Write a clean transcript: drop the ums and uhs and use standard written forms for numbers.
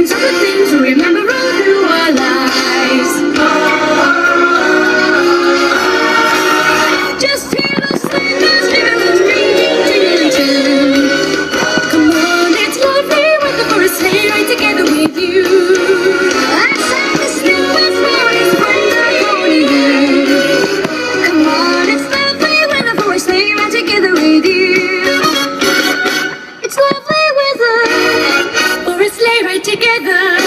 means, all the things we remember all through our lives. Just hear the sleigh bells ring. Come on, it's lovely with the forest sleigh right together with you. Outside the snow is blowing, spring upon you. Come on, it's lovely with the forest sleigh right together with you. It's lovely with the forest sleigh right together.